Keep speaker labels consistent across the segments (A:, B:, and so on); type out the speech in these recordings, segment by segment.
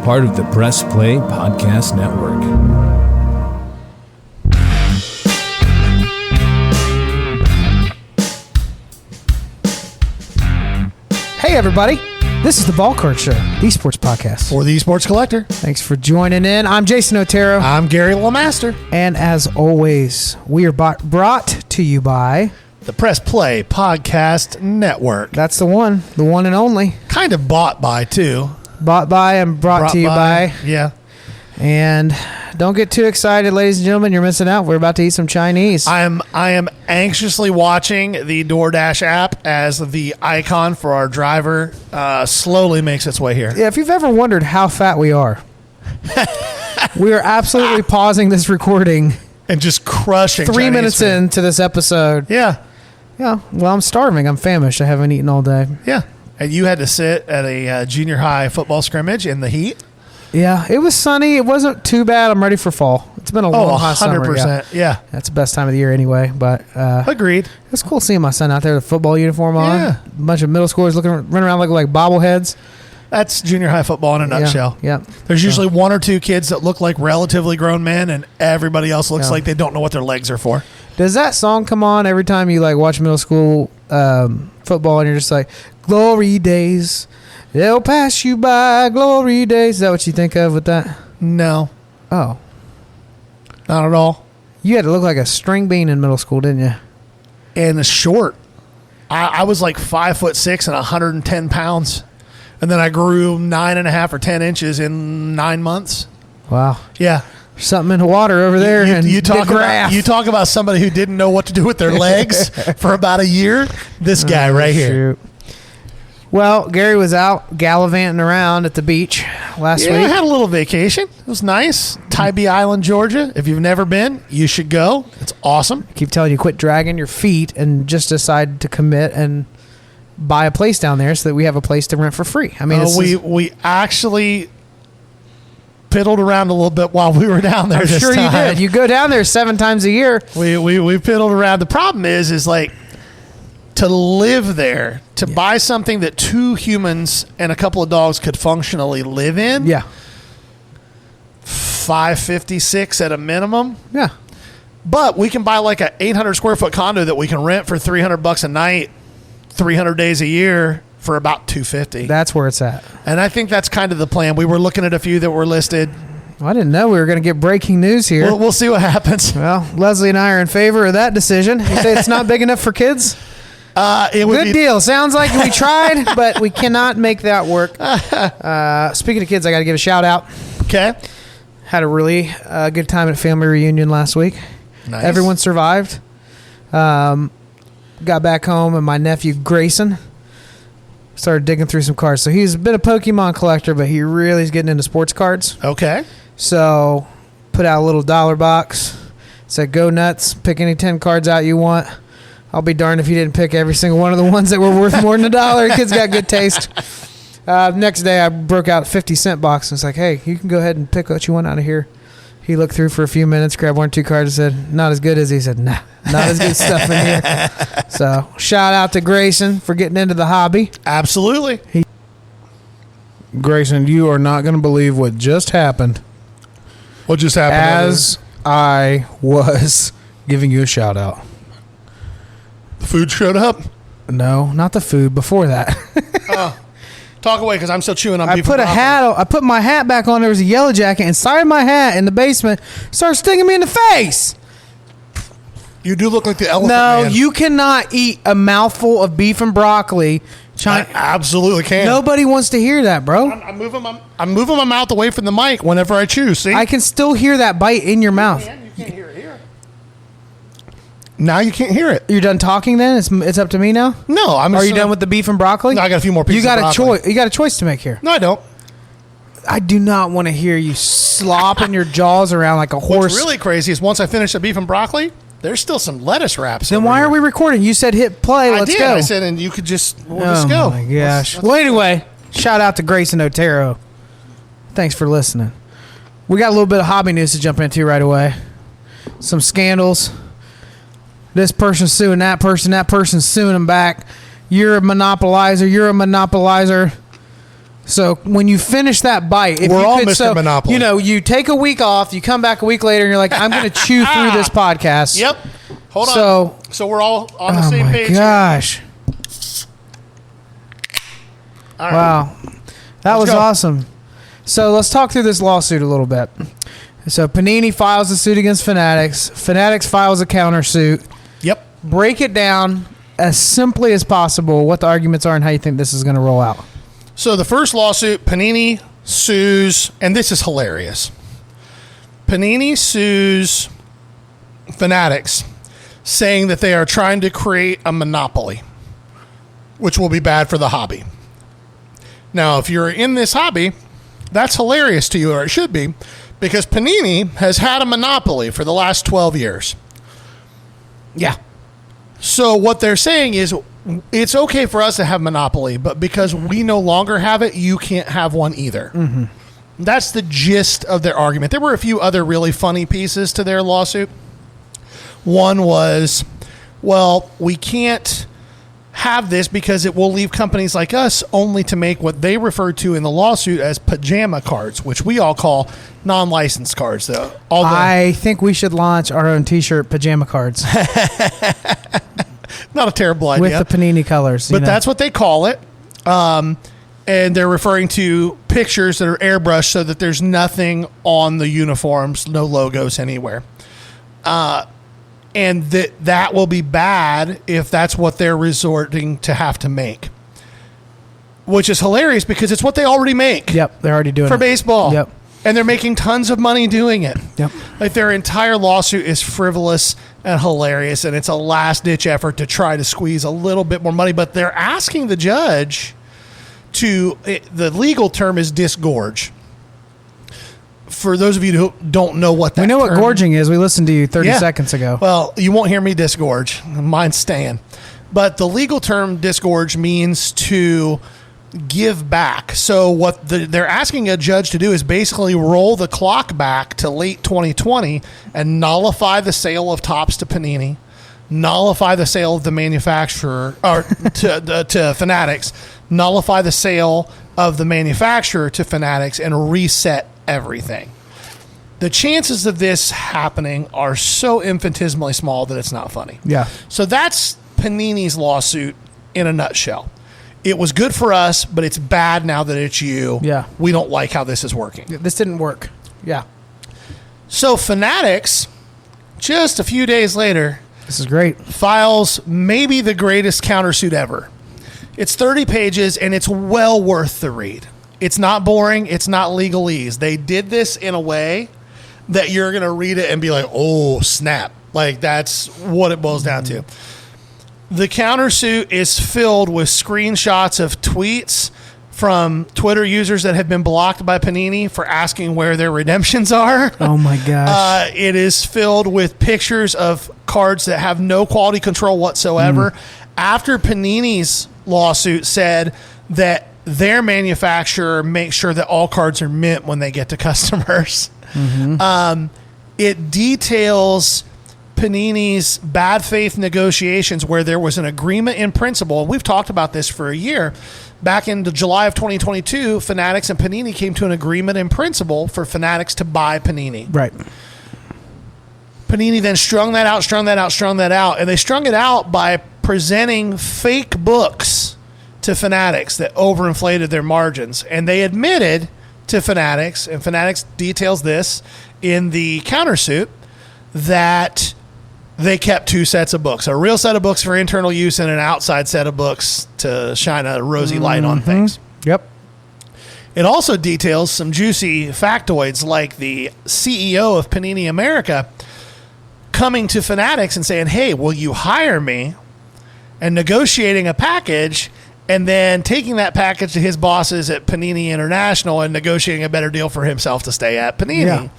A: part of the Press Play Podcast Network.
B: Hey everybody, this is the Ball Card Show, the esports podcast.
C: For the Esports Collector.
B: Thanks for joining in. I'm Jason Otero.
C: I'm Gary LeMaster.
B: And as always, we are brought to you by
C: the Press Play Podcast Network.
B: That's the one and only.
C: Kind of bought by, too.
B: Bought by and brought to you by.
C: Yeah.
B: And don't get too excited, ladies and gentlemen. You're missing out. We're about to eat some Chinese.
C: I am anxiously watching the DoorDash app as the icon for our driver slowly makes its way here.
B: Yeah, if you've ever wondered how fat we are, we are absolutely pausing this recording
C: and just crushing
B: 3
C: Chinese
B: minutes
C: food.
B: into this episode.
C: Yeah.
B: Yeah. Well, I'm starving. I'm famished. I haven't eaten all day.
C: Yeah. And you had to sit at a junior high football scrimmage in the heat.
B: Yeah, it was sunny. It wasn't too bad. I'm ready for fall. It's been a long, hot summer.
C: 100%. Yeah.
B: That's the best time of the year anyway. But
C: agreed.
B: It's cool seeing my son out there with a football uniform on.
C: Yeah.
B: A bunch of middle schoolers running around like bobbleheads.
C: That's junior high football in a nutshell.
B: Yeah.
C: There's usually one or two kids that look like relatively grown men, and everybody else looks like they don't know what their legs are for.
B: Does that song come on every time you watch middle school football and you're just like, glory days, they'll pass you by, glory days? Is that what you think of with that?
C: No.
B: Oh.
C: Not at all.
B: You had to look like a string bean in middle school, didn't you?
C: And short. I was like 5'6" and 110 pounds. And then I grew 9.5 or 10 inches in 9 months.
B: Wow.
C: Yeah.
B: There's something in the water over there.
C: You talk about somebody who didn't know what to do with their legs for about a year. This guy right here.
B: Shoot. Well, Gary was out gallivanting around at the beach last week.
C: I had a little vacation. It was nice. Tybee Island, Georgia. If you've never been, you should go. It's awesome.
B: I keep telling you, quit dragging your feet and just decide to commit and buy a place down there so that we have a place to rent for free. I mean,
C: we actually piddled around a little bit while we were down there.
B: I'm sure you did. You go down there 7 times a year.
C: We piddled around. The problem is like to live there, to buy something that 2 humans and a couple of dogs could functionally live in.
B: Yeah.
C: $556 at a minimum.
B: Yeah.
C: But we can buy like a 800 square foot condo that we can rent for $300 a night, 300 days a year for about $250.
B: That's where it's at.
C: And I think that's kind of the plan. We were looking at a few that were listed.
B: Well, I didn't know we were going to get breaking news here.
C: We'll see what happens.
B: Well, Leslie and I are in favor of that decision. You say it's not big enough for kids? Good deal. Sounds like we tried, but we cannot make that work. Speaking of kids, I got to give a shout out.
C: Okay.
B: Had a really good time at family reunion last week.
C: Nice.
B: Everyone survived. Got back home, and my nephew Grayson started digging through some cards. So he's been a Pokemon collector, but he really is getting into sports cards.
C: Okay.
B: So put out a little $1 box. Said, go nuts. Pick any 10 cards out you want. I'll be darned if you didn't pick every single one of the ones that were worth more than $1. Kids got good taste. Next day, I broke out a 50-cent box and was like, hey, you can go ahead and pick what you want out of here. He looked through for a few minutes, grabbed 1 or 2 cards and said, not as good as he said, nah, not as good stuff in here. So shout out to Grayson for getting into the hobby.
C: Absolutely.
D: Grayson, you are not going to believe what just happened.
C: What just happened?
D: As I was giving you a shout out.
C: The food showed up?
B: No, not the food. Before that.
C: Talk away because I'm still chewing on beef.
B: I put my hat back on. There was a yellow jacket inside my hat in the basement. Started stinging me in the face.
C: You do look like the elephant
B: No,
C: man.
B: you cannot eat a mouthful of beef and broccoli.
C: I absolutely can.
B: Nobody wants to hear that, bro.
C: I'm moving my mouth away from the mic whenever I chew. See?
B: I can still hear that bite in your mouth.
C: You can't hear it here. Now you can't hear it.
B: You're done talking then? It's up to me now?
C: No,
B: Are you done with the beef and broccoli?
C: No, I got a few more pieces.
B: You got
C: of
B: a
C: broccoli.
B: choice. You got a choice to make here.
C: No, I don't.
B: I do not want to hear you slopping your jaws around like a horse.
C: What's really crazy is once I finish the beef and broccoli, there's still some lettuce wraps.
B: Then why are we recording? You said hit play. Let's go.
C: I said, and you could just go.
B: Oh my gosh. Well, anyway, shout out to Grayson Otero. Thanks for listening. We got a little bit of hobby news to jump into right away. Some scandals. This person's suing that person's suing them back. You're a monopolizer. So when you finish that bite, if
C: We're
B: you
C: all
B: could,
C: Mr. Monopoly.
B: You know, you take a week off, you come back a week later, and you're like, I'm going to chew through this podcast.
C: Yep. Hold
B: So-
C: on. So we're all on the
B: Oh
C: same
B: my
C: page.
B: gosh!
C: All right.
B: Wow, that
C: Let's
B: was
C: go.
B: awesome. So let's talk through this lawsuit a little bit. So Panini files a suit against Fanatics. Fanatics files a countersuit.
C: Yep.
B: Break it down as simply as possible what the arguments are and how you think this is going to roll out.
C: So the first lawsuit, Panini sues, and this is hilarious. Panini sues Fanatics, saying that they are trying to create a monopoly, which will be bad for the hobby. Now, if you're in this hobby, that's hilarious to you, or it should be, because Panini has had a monopoly for the last 12 years.
B: Yeah.
C: So what they're saying is it's okay for us to have monopoly, but because we no longer have it, you can't have one either. Mm-hmm. That's the gist of their argument. There were a few other really funny pieces to their lawsuit. One was, well, we can't have this because it will leave companies like us only to make what they refer to in the lawsuit as pajama cards, which we all call non-licensed cards, though.
B: I think we should launch our own T-shirt pajama cards
C: Not a terrible idea.
B: with the Panini colors.
C: But that's what they call it. And they're referring to pictures that are airbrushed so that there's nothing on the uniforms, no logos anywhere. And that will be bad if that's what they're resorting to have to make. Which is hilarious because it's what they already make.
B: Yep, they're already doing
C: For
B: it.
C: baseball.
B: Yep.
C: And they're making tons of money doing it.
B: Yep.
C: Like their entire lawsuit is frivolous and hilarious, and it's a last-ditch effort to try to squeeze a little bit more money. But they're asking the judge the legal term is disgorge. For those of you who don't know what that
B: We know what
C: term-
B: gorging is. We listened to you 30 seconds ago.
C: Well, you won't hear me disgorge. Mine's staying. But the legal term disgorge means to give back. So what they're asking a judge to do is basically roll the clock back to late 2020 and nullify the sale of Topps to Panini, nullify the sale of the manufacturer or to Fanatics, nullify the sale of the manufacturer to Fanatics, and reset everything. The chances of this happening are so infinitesimally small that it's not funny.
B: Yeah.
C: So that's Panini's lawsuit in a nutshell. It was good for us, but it's bad now that it's you.
B: Yeah.
C: We don't like how this is working.
B: This didn't work. Yeah.
C: So Fanatics, just a few days later,
B: This is great.
C: files maybe the greatest countersuit ever. It's 30 pages, and it's well worth the read. It's not boring. It's not legalese. They did this in a way that you're going to read it and be like, oh, snap. Like, that's what it boils down to. The countersuit is filled with screenshots of tweets from Twitter users that have been blocked by Panini for asking where their redemptions are.
B: Oh, my gosh.
C: It is filled with pictures of cards that have no quality control whatsoever. After Panini's lawsuit said that their manufacturer makes sure that all cards are mint when they get to customers. It details Panini's bad faith negotiations where there was an agreement in principle. We've talked about this for a year. Back in July of 2022, Fanatics and Panini came to an agreement in principle for Fanatics to buy Panini.
B: Right.
C: Panini then strung that out, and they strung it out by presenting fake books to Fanatics that overinflated their margins. And they admitted to Fanatics, and Fanatics details this in the countersuit, that they kept two sets of books, a real set of books for internal use and an outside set of books to shine a rosy light on things.
B: Yep.
C: It also details some juicy factoids, like the CEO of Panini America coming to Fanatics and saying, hey, will you hire me? And negotiating a package, and then taking that package to his bosses at Panini International and negotiating a better deal for himself to stay at Panini.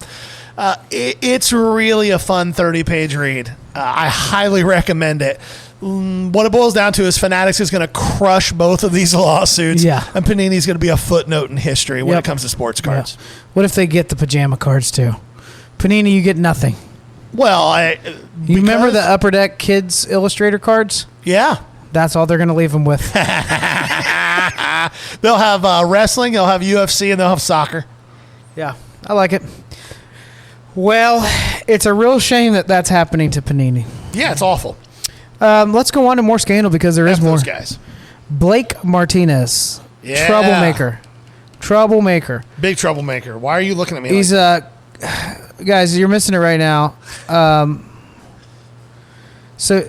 B: Yeah.
C: It's really a fun 30-page read. I highly recommend it. What it boils down to is Fanatics is going to crush both of these lawsuits,
B: Yeah.
C: and Panini's going to be a footnote in history when it comes to sports cards.
B: Yeah. What if they get the pajama cards too? Panini, you get nothing.
C: Well,
B: You remember the Upper Deck Kids Illustrator cards?
C: Yeah.
B: That's all they're going to leave them with.
C: They'll have wrestling, they'll have UFC, and they'll have soccer.
B: Yeah, I like it. Well, it's a real shame that that's happening to Panini.
C: Yeah, it's awful.
B: Let's go on to more scandal because there is
C: F
B: more.
C: those guys.
B: Blake Martinez,
C: Yeah.
B: troublemaker.
C: Big troublemaker. Why are you looking at me?
B: He's guys, you're missing it right now. So,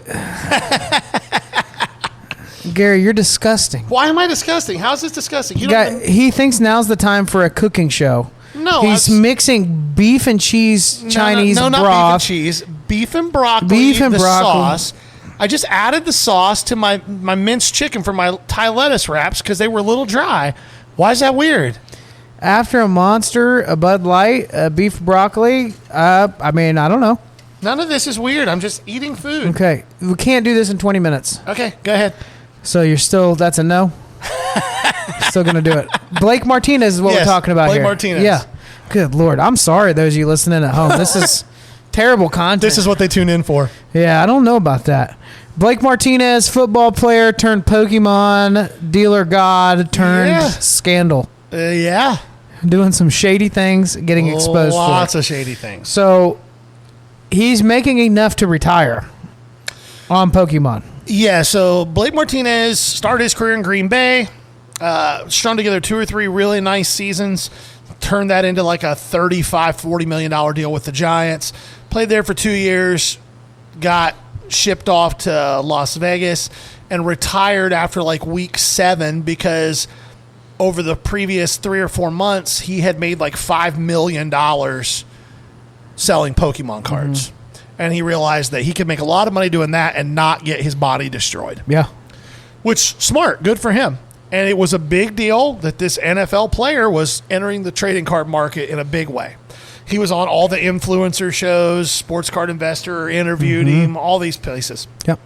B: Gary, you're disgusting.
C: Why am I disgusting? How is this disgusting?
B: He thinks now's the time for a cooking show.
C: No,
B: he's mixing beef and cheese Chinese
C: no, not
B: broth.
C: beef and cheese. Beef and broccoli.
B: Beef and broccoli.
C: Sauce. I just added the sauce to my minced chicken for my Thai lettuce wraps because they were a little dry. Why is that weird?
B: After a Monster, a Bud Light, a beef broccoli, I mean, I don't know.
C: None of this is weird. I'm just eating food.
B: Okay. We can't do this in 20 minutes.
C: Okay, go ahead.
B: So that's a no? Still going to do it. Blake Martinez is what we're talking about
C: Blake
B: here.
C: Martinez.
B: Yeah. Good Lord. I'm sorry, those of you listening at home. This is terrible content.
C: This is what they tune in for.
B: Yeah, I don't know about that. Blake Martinez, football player turned Pokemon dealer god turned scandal.
C: Yeah.
B: Doing some shady things, getting exposed for
C: Lots of shady things.
B: So he's making enough to retire on Pokemon.
C: Yeah, so Blake Martinez started his career in Green Bay, strung together 2 or 3 really nice seasons, turned that into like a $35-40 million deal with the Giants, played there for 2 years, got shipped off to Las Vegas, and retired after like week 7 because over the previous 3 or 4 months, he had made like $5 million selling Pokemon cards. Mm-hmm. And he realized that he could make a lot of money doing that and not get his body destroyed.
B: Yeah.
C: Which, smart, good for him. And it was a big deal that this NFL player was entering the trading card market in a big way. He was on all the influencer shows, Sports Card Investor interviewed him, all these places.
B: Yep.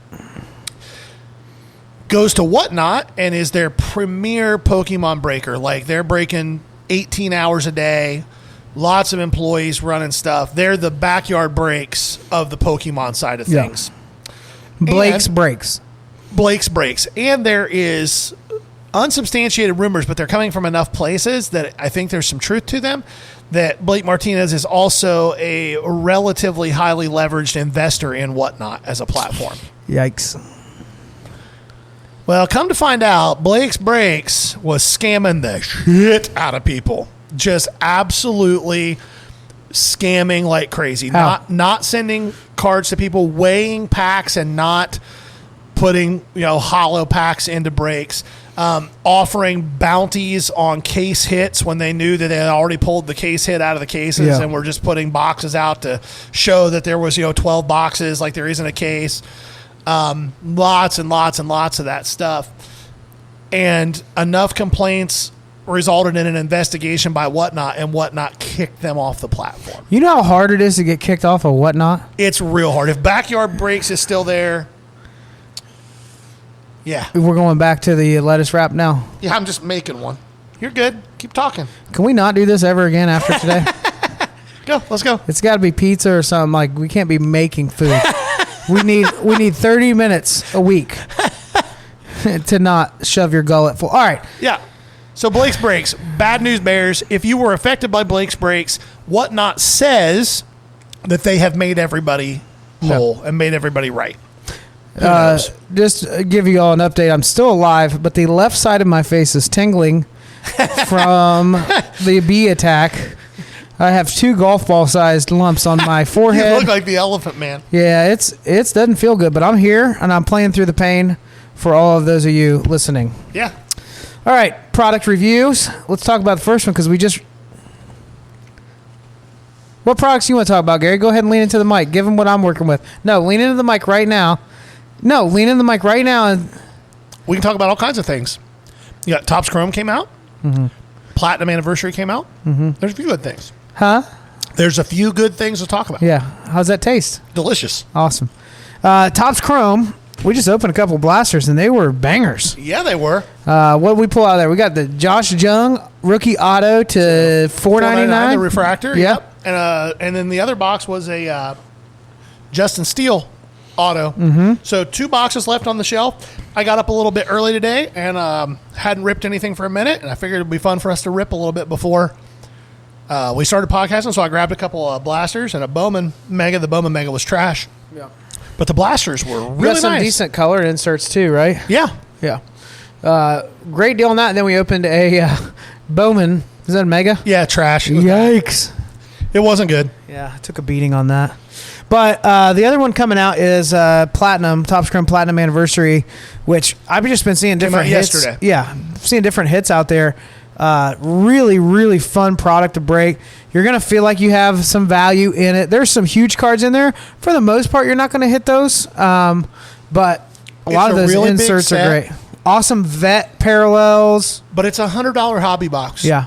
C: Goes to Whatnot and is their premier Pokemon breaker. Like, they're breaking 18 hours a day. Lots of employees running stuff. They're the backyard breaks of the Pokemon side of things.
B: Blake's breaks.
C: Blake's breaks. And there is unsubstantiated rumors, but they're coming from enough places that I think there's some truth to them, that Blake Martinez is also a relatively highly leveraged investor in Whatnot as a platform.
B: Yikes.
C: Well, come to find out, Blake's Breaks was scamming the shit out of people. Just absolutely scamming like crazy.
B: How?
C: Not sending cards to people, weighing packs and not putting hollow packs into breaks. Offering bounties on case hits when they knew that they had already pulled the case hit out of the cases and were just putting boxes out to show that there was 12 boxes like there isn't a case. Lots and lots and lots of that stuff. And enough complaints resulted in an investigation by Whatnot, and Whatnot kicked them off the platform.
B: You know how hard it is to get kicked off of Whatnot?
C: It's real hard. If Backyard Breaks is still there, yeah.
B: We're going back to the lettuce wrap now.
C: Yeah, I'm just making one. You're good. Keep talking.
B: Can we not do this ever again after today?
C: Go. Let's go.
B: It's got to be pizza or something. Like, we can't be making food. we need 30 minutes a week to not shove your gullet full. All right.
C: Yeah. So Blake's Breaks, bad news bears. If you were affected by Blake's Breaks, Whatnot says that they have made everybody whole and made everybody right.
B: Just give you all an update. I'm still alive, but the left side of my face is tingling from the bee attack. I have 2 golf ball sized lumps on my forehead.
C: You look like the Elephant Man.
B: Yeah, it doesn't feel good, but I'm here and I'm playing through the pain for all of those of you listening.
C: Yeah.
B: All right, product reviews. Let's talk about the first one because we just... What products you want to talk about, Gary? Go ahead and lean into the mic. Give them what I'm working with. No, lean into the mic right now. No, lean into the mic right now. And
C: we can talk about all kinds of things. You got Topps Chrome came out. Mm-hmm. Platinum Anniversary came out. Mm-hmm. There's a few good things.
B: Huh?
C: There's a few good things to talk about.
B: Yeah. How's that taste?
C: Delicious.
B: Awesome. Topps Chrome. We just opened a couple blasters, and they were bangers.
C: Yeah, they were.
B: What did we pull out of there? We got the Josh Jung rookie auto to $4.99.
C: The refractor.
B: Yep.
C: And then the other box was a Justin Steele Auto. Mm-hmm. So 2 boxes left on the shelf. I got up a little bit early today and hadn't ripped anything for a minute, and I figured it'd be fun for us to rip a little bit before we started podcasting. So I grabbed a couple of blasters and a Bowman Mega. The Bowman Mega was trash. Yeah. But the blasters were really
B: got some
C: nice.
B: decent colored inserts too, right?
C: Yeah.
B: Yeah. Great deal on that. And then we opened a Bowman. Is that a Mega?
C: Yeah, trash.
B: Yikes.
C: It wasn't good.
B: Yeah, I took a beating on that. But the other one coming out is Platinum, Topps Chrome Platinum Anniversary, which I've just been seeing different hits.
C: Yesterday.
B: Yeah, seeing different hits out there. Really, really fun product to break. You're going to feel like you have some value in it. There's some huge cards in there. For the most part, you're not going to hit those. But a lot of those really inserts are great. Awesome vet parallels.
C: But it's a $100 hobby box.
B: Yeah.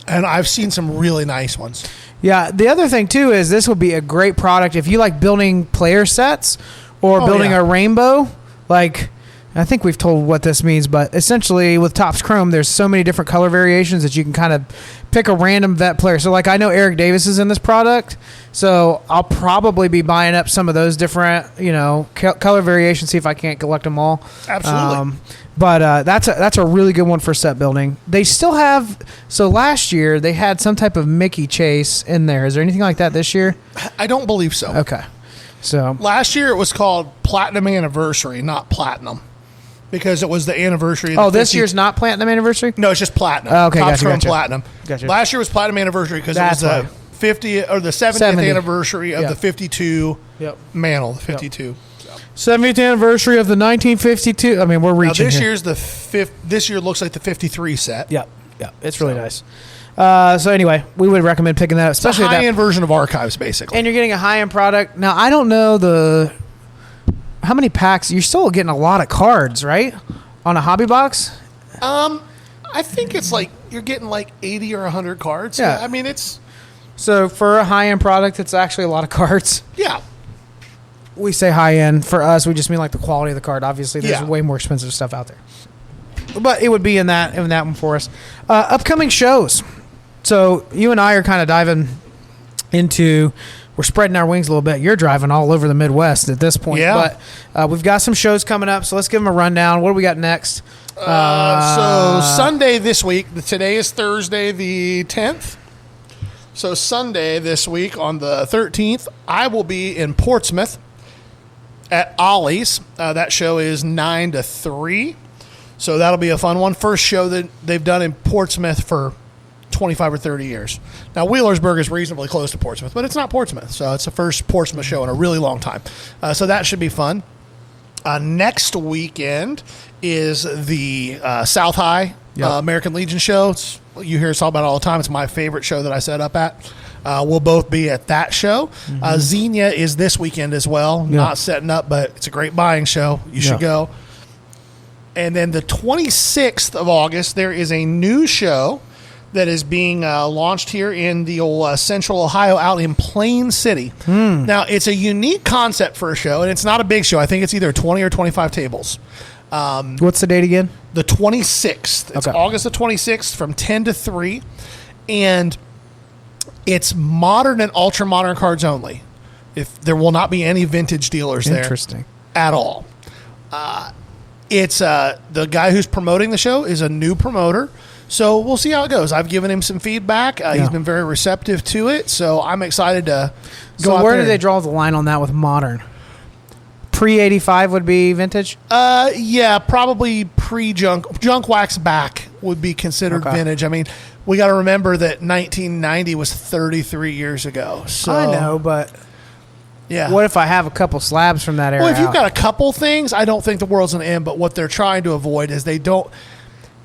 C: And I've seen some really nice ones.
B: Yeah. The other thing, too, is this will be a great product if you like building player sets or building a rainbow. Like, I think we've told what this means, but essentially with Topps Chrome, there's so many different color variations that you can kind of pick a random vet player. So, like, I know Eric Davis is in this product, so I'll probably be buying up some of those different, color variations, see if I can't collect them all.
C: Absolutely.
B: But that's a really good one for set building. They still have, so last year they had some type of Mickey chase in there. Is there anything like that this year?
C: I don't believe so.
B: Okay. So
C: last year it was called Platinum Anniversary, not Platinum. Because it was the anniversary.
B: Of this year's not Platinum Anniversary?
C: No, it's just Platinum.
B: Oh, okay,
C: Topps Chrome
B: gotcha.
C: Platinum.
B: Gotcha.
C: Last year was Platinum Anniversary because it was the 50th or the 70th anniversary of the 52 mantle. The 52.
B: 70th anniversary of the 1952. I mean, we're reaching.
C: Now this
B: here.
C: year's the fifth. This year looks like the 53 set.
B: Yeah, it's really nice. So anyway, we would recommend picking that up, especially
C: it's a high-end version of Archives, basically.
B: And you're getting a high-end product. Now, I don't know how many packs. You're still getting a lot of cards, right? On a hobby box?
C: I think it's like you're getting like 80 or 100 cards.
B: Yeah.
C: I mean, it's...
B: So for a high-end product, it's actually a lot of cards.
C: Yeah.
B: We say high-end. For us, we just mean like the quality of the card. Obviously, there's way more expensive stuff out there. But it would be in that one for us. Upcoming shows. So you and I are kind of diving into... We're spreading our wings a little bit. You're driving all over the Midwest at this point.
C: Yeah.
B: But we've got some shows coming up, so let's give them a rundown. What do we got next?
C: So Sunday this week, today is Thursday the 10th. So Sunday this week on the 13th, I will be in Portsmouth at Ollie's. That show is 9 to 3. So that'll be a fun one. First show that they've done in Portsmouth for 25 or 30 years. Now, Wheelersburg is reasonably close to Portsmouth, but it's not Portsmouth. So it's the first Portsmouth show in a really long time. So that should be fun. Next weekend is the South High American Legion show. You hear us talk about it all the time. It's my favorite show that I set up at. We'll both be at that show. Xenia is this weekend as well.
B: Yeah.
C: Not setting up, but it's a great buying show. You should go. And then the 26th of August, there is a new show that is being launched here in the old Central Ohio out in Plain City. Now, it's a unique concept for a show, and it's not a big show. I think it's either 20 or 25 tables.
B: What's the date again?
C: The 26th. It's
B: Okay.
C: August the 26th from 10 to 3. And it's modern and ultra-modern cards only. If there will not be any vintage dealers there.
B: Interesting.
C: At all. It's the guy who's promoting the show is a new promoter. So we'll see how it goes. I've given him some feedback. He's been very receptive to it. So I'm excited to go
B: So
C: out
B: where
C: there
B: do they draw the line on that with modern? Pre-85 would be vintage?
C: Yeah, probably pre-junk. Junk wax back would be considered vintage. I mean, we got to remember that 1990 was 33 years ago. So
B: I know, but
C: yeah.
B: what if I have a couple slabs from that era?
C: Well, if you've got a couple things, I don't think the world's going to end. But what they're trying to avoid is they don't...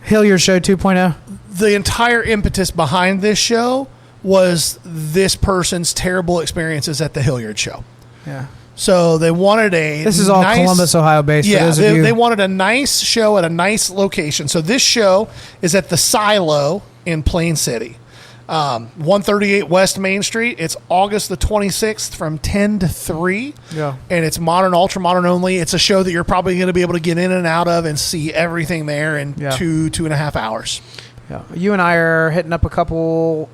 B: Hilliard Show 2.0?
C: The entire impetus behind this show was this person's terrible experiences at the Hilliard Show.
B: Yeah.
C: So they wanted a
B: This is all Columbus, Ohio based.
C: Yeah, they wanted a nice show at a nice location. So this show is at the Silo in Plain City. 138 West Main Street. It's August the 26th from 10 to 3.
B: Yeah.
C: And it's modern, ultra modern only. It's a show that you're probably going to be able to get in and out of and see everything there in 2.5 hours.
B: Yeah. You and I are hitting up a couple,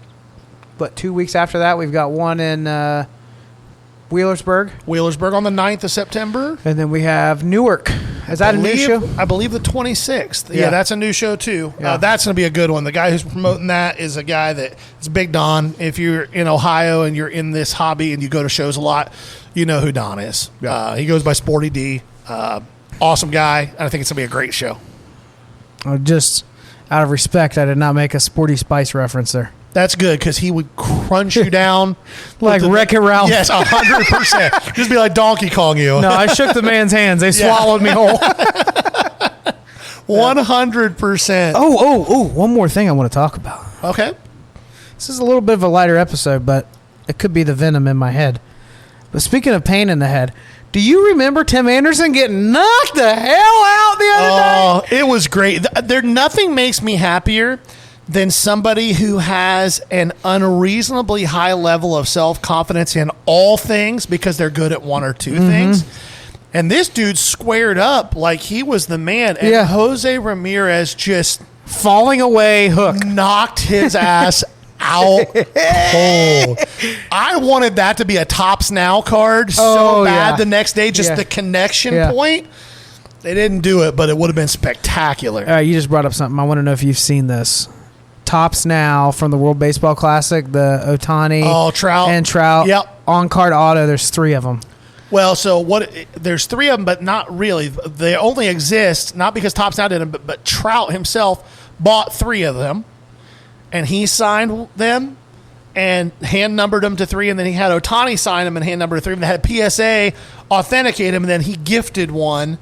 B: 2 weeks after that? We've got one in
C: Wheelersburg on the 9th of September.
B: And then we have Newark. Is that a new show?
C: I believe the 26th. Yeah, that's a new show too.
B: Yeah.
C: That's going to be a good one. The guy who's promoting that is a guy that is Big Don. If you're in Ohio and you're in this hobby and you go to shows a lot, you know who Don is.
B: Yeah.
C: He goes by Sporty D. Awesome guy. I think it's going to be a great show.
B: Just out of respect, I did not make a Sporty Spice reference there.
C: That's good because he would crunch you down.
B: Like Wreck-It Ralph.
C: Yes, 100%. Just be like Donkey Kong you.
B: No, I shook the man's hands. They swallowed me whole.
C: 100%.
B: Oh, one more thing I want to talk about.
C: Okay.
B: This is a little bit of a lighter episode, but it could be the venom in my head. But speaking of pain in the head, do you remember Tim Anderson getting knocked the hell out the other day?
C: Oh, it was great. Nothing makes me happier than somebody who has an unreasonably high level of self-confidence in all things because they're good at one or two things. And this dude squared up like he was the man. And Jose Ramirez just
B: falling away hook.
C: Knocked his ass out cold. I wanted that to be a Tops Now card so bad the next day. Just the connection point. They didn't do it, but it would have been spectacular.
B: You just brought up something. I want to know if you've seen this. Tops Now from the World Baseball Classic, the Ohtani,
C: Trout.
B: and Trout.
C: Yep.
B: On card auto, there's 3 of them.
C: Well, so there's 3 of them, but not really. They only exist not because Tops Now did them, but Trout himself bought 3 of them, and he signed them and hand numbered them to 3, and then he had Ohtani sign them and hand number to 3, and they had PSA authenticate him, and then he gifted one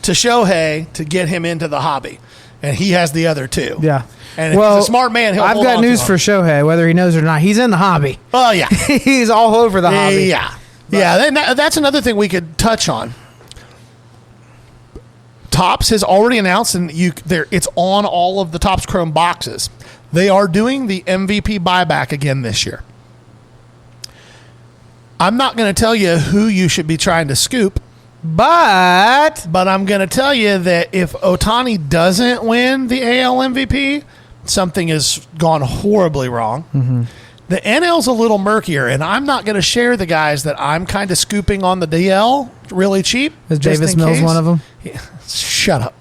C: to Shohei to get him into the hobby, and he has the other 2.
B: Yeah.
C: And if he's a smart man, he'll
B: I've
C: hold
B: got
C: on to
B: news
C: them.
B: for Shohei, whether he knows it or not. He's in the hobby.
C: Oh, yeah.
B: He's all over the hobby.
C: Yeah. That's another thing we could touch on. Topps has already announced, and it's on all of the Topps Chrome boxes. They are doing the MVP buyback again this year. I'm not going to tell you who you should be trying to scoop,
B: But
C: I'm going to tell you that if Ohtani doesn't win the AL MVP, something has gone horribly wrong.
B: Mm-hmm.
C: The NL's a little murkier, and I'm not going to share the guys that I'm kind of scooping on the DL really cheap.
B: is
C: just
B: Davis
C: in
B: Mills
C: case.
B: one of them?
C: Yeah, shut up.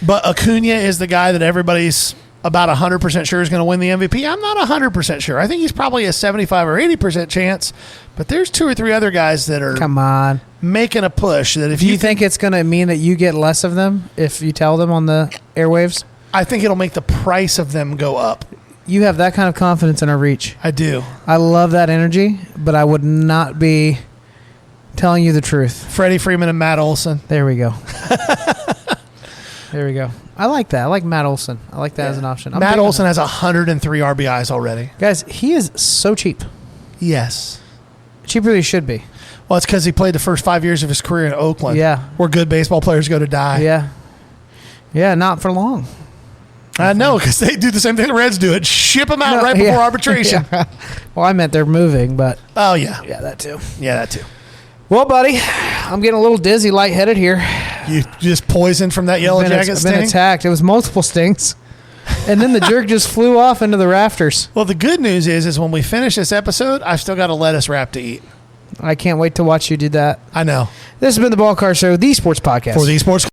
C: But Acuna is the guy that everybody's about 100% sure is going to win the MVP. I'm not 100% sure. I think he's probably a 75 or 80% chance, but there's 2 or 3 other guys that are
B: Come on.
C: making a push. That if
B: Do you think it's going to mean that you get less of them if you tell them on the airwaves?
C: I think it'll make the price of them go up.
B: You have that kind of confidence in our reach.
C: I do.
B: I love that energy, but I would not be telling you the truth.
C: Freddie Freeman and Matt Olson.
B: There we go. There we go. I like that. I like Matt Olson. I like that as an option. I'm
C: Matt
B: big on
C: Olson
B: that.
C: has 103 RBIs already.
B: Guys, he is so cheap.
C: Yes.
B: Cheaper than he should be.
C: Well, it's because he played the first 5 years of his career in Oakland.
B: Yeah.
C: Where good baseball players go to die.
B: Yeah. Yeah, not for long.
C: I know, because they do the same thing the Reds do. It ship them out right before arbitration.
B: Yeah. Well, I meant they're moving, but
C: Oh, yeah.
B: yeah, that too.
C: Yeah, that too.
B: Well, buddy, I'm getting a little dizzy, lightheaded here.
C: You just poisoned from that yellow jacket
B: I've been
C: sting?
B: attacked. It was multiple stings. And then the jerk just flew off into the rafters.
C: Well, the good news is when we finish this episode, I've still got a lettuce wrap to eat.
B: I can't wait to watch you do that.
C: I know.
B: This has been the Ball Car Show, the sports podcast.
C: For the Sports